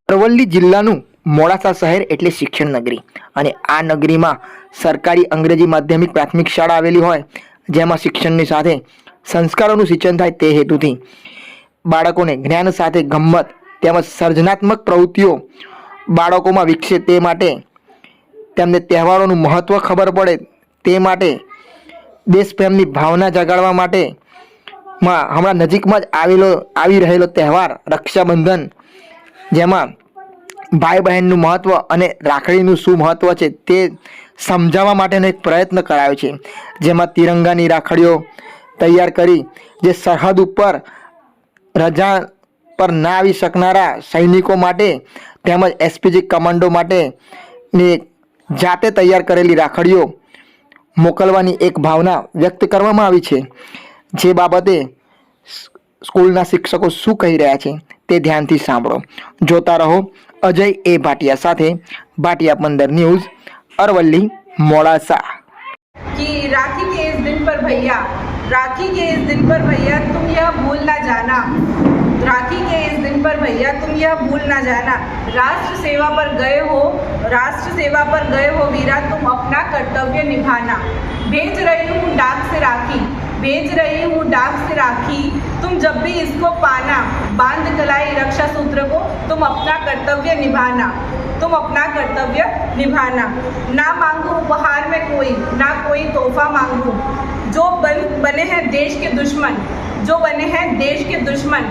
અરવલ્લી જિલ્લાનું મોડાસા શહેર એટલે શિક્ષણ નગરી અને આ નગરીમાં સરકારી અંગ્રેજી માધ્યમિક પ્રાથમિક શાળા આવેલી હોય જેમાં શિક્ષણની સાથે સંસ્કારોનું સિંચન થાય તે હેતુથી બાળકોને જ્ઞાન સાથે ગમ્મત તેમજ સર્જનાત્મક પ્રવૃત્તિઓ બાળકોમાં વિકસે તે માટે તેમને તહેવારોનું મહત્ત્વ ખબર પડે તે માટે દેશપ્રેમની ભાવના જગાડવા માટે હમણાં નજીકમાં જ આવી રહેલો તહેવાર રક્ષાબંધન જેમાં ભાઈ બહેનનું મહત્ત્વ અને રાખડીનું શું મહત્ત્વ છે તે સમજાવવા માટેનો એક પ્રયત્ન કરાયો છે, જેમાં તિરંગાની રાખડીઓ તૈયાર કરી જે સરહદ ઉપર રજા પર ના આવી શકનારા સૈનિકો માટે તેમજ એસપીજી કમાન્ડો માટેની જાતે તૈયાર કરેલી રાખડીઓ મોકલવાની એક ભાવના વ્યક્ત કરવામાં આવી છે। જે બાબતે સ્કૂલના શિક્ષકો શું કહી રહ્યા છે તે ધ્યાનથી સાંભળો। જોતા રહો अजय ए भाटिया साथे भाटिया 15 न्यूज अरवली मोड़ासा। कि राखी के इस दिन पर भैया, राखी के इस दिन पर भैया तुम यह भूल ना जाना, राखी के इस दिन पर भैया तुम यह भूल ना जाना, राष्ट्र सेवा पर गए हो, राष्ट्र सेवा पर गए हो वीरा, तुम अपना कर्तव्य निभाना। भेज रही हूँ डाक से राखी, भेज रही हूँ डाक से राखी, तुम जब भी इसको पाना, बांध कलाई रक्षा सूत्र को, तुम अपना कर्तव्य निभाना, तुम अपना कर्तव्य निभाना। ना मांगू उपहार में कोई, ना कोई तोहफा मांगू, जो बने हैं देश के दुश्मन, जो बने हैं देश के दुश्मन,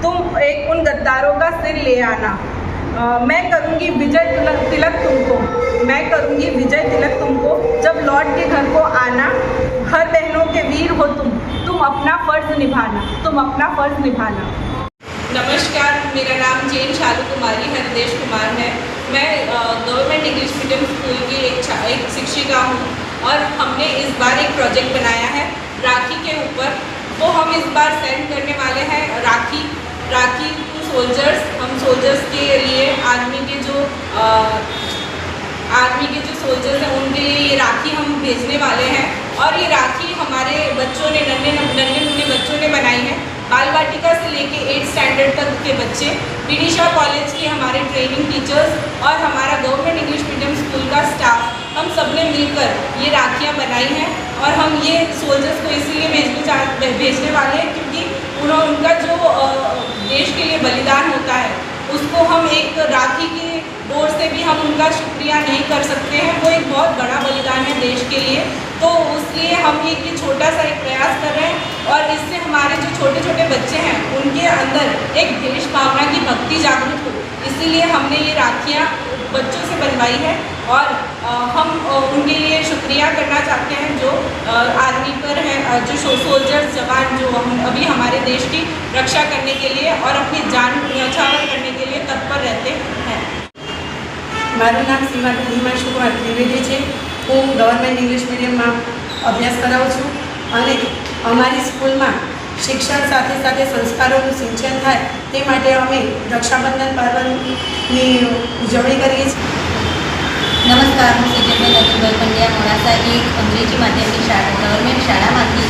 तुम एक उन गद्दारों का सिर ले आना। मैं करूँगी विजय तिलक तुमको, मैं करूँगी विजय तिलक तुमको, जब लौट के घर को आना, हर बहनों के वीर हो तुम अपना फर्ज निभाना, तुम अपना फर्ज निभाना। नमस्कार, मेरा नाम जैन शालू कुमारी हरदेश कुमार है। मैं गवर्नमेंट इंग्लिश मीडियम स्कूल की एक शिक्षिका हूँ और हमने इस बार एक प्रोजेक्ट बनाया है राखी के ऊपर। वो हम इस बार सेंड करने वाले हैं राखी टू सोल्जर्स। हम सोल्जर्स के लिए आर्मी के जो सोल्जर्स हैं उनके लिए ये राखी हम भेजने वाले हैं। और ये राखी हमारे बच्चों ने नन्हे मुन्ने बच्चों ने बनाई है। बाल वाटिका से लेके 8th स्टैंडर्ड तक के बच्चे, विदिशा कॉलेज के हमारे ट्रेनिंग टीचर्स और हमारा गवर्नमेंट इंग्लिश मीडियम स्कूल का स्टाफ, हम सब ने मिलकर ये राखियाँ बनाई हैं। और हम ये सोल्जर्स को इसीलिए भेजने वाले हैं क्योंकि उनका जो देश के लिए बलिदान होता है उसको हम एक राखी के डोर से भी हम उनका शुक्रिया नहीं कर सकते हैं। वो एक बहुत बड़ा बलिदान है देश के लिए, तो उसलिए हम ये छोटा सा एक प्रयास कर रहे हैं और इससे हमारे जो छोटे छोटे बच्चे हैं उनके अंदर एक देश भावना की भक्ति जागृत हो, इसीलिए हमने ये राखियाँ बच्चों से बनवाई है। और हम उनके लिए शुक्रिया करना चाहते हैं जो आर्मी पर हैं, जो सोल्जर्स जवान जो अभी हमारे देश की रक्षा करने के लिए और अपनी जान न्यौछावर करने के लिए तत्पर रहते हैं। મારું નામ શ્રીમતી હિમાંશુ કુમાર ત્રિવેદી છે। હું ગવર્મેન્ટ ઇંગ્લિશ મીડિયમમાં અભ્યાસ કરાવું છું અને અમારી સ્કૂલમાં શિક્ષણ સાથે સાથે સંસ્કારોનું સિંચન થાય તે માટે અમે રક્ષાબંધન પર્વની ઉજવણી કરીએ છીએ। નમસ્કાર, હું સિજલબેન અતુલભાઈ પંડ્યા મોડાસા એક અંગ્રેજી માધ્યમની શાળા ગવર્મેન્ટ શાળામાંથી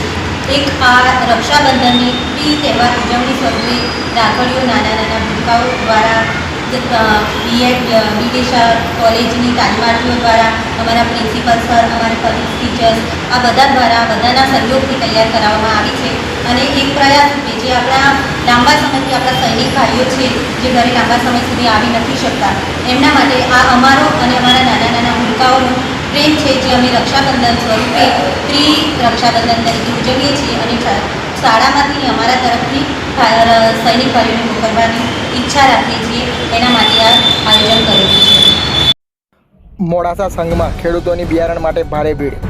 એક આ રક્ષાબંધનની પ્રિય તહેવાર ઉજવણી સ્વરૂપે રાખડીઓ નાના ભૂલકાઓ દ્વારા વિદેશા કોલેજની તાલીમાર્થીઓ દ્વારા અમારા પ્રિન્સિપલ સર, અમારા કલીગ ટીચર્સ આ બધા દ્વારા બધાના સહયોગથી તૈયાર કરાવવામાં આવી છે। અને એક પ્રયાસ રૂપે જે આપણા લાંબા સમયથી આપણા સૈનિક ભાઈઓ છે જે ઘરે લાંબા સમય સુધી આવી નથી શકતા એમના માટે આ અમારો અને અમારા નાના ભૂલકાઓનો પ્રેમ છે જે અમે રક્ષાબંધન સ્વરૂપે પ્રી રક્ષાબંધન તરીકે ઉજવીએ છીએ અને શાળામાંથી અમારા તરફથી સૈનિક ભાઈઓને મોકલવાની ઈચ્છા રાખીએ છીએ, એના માટે આ આયોજન કરેલું છે। મોડાસા સંઘમાં ખેડૂતોની બિયારણ માટે ભારે ભીડ।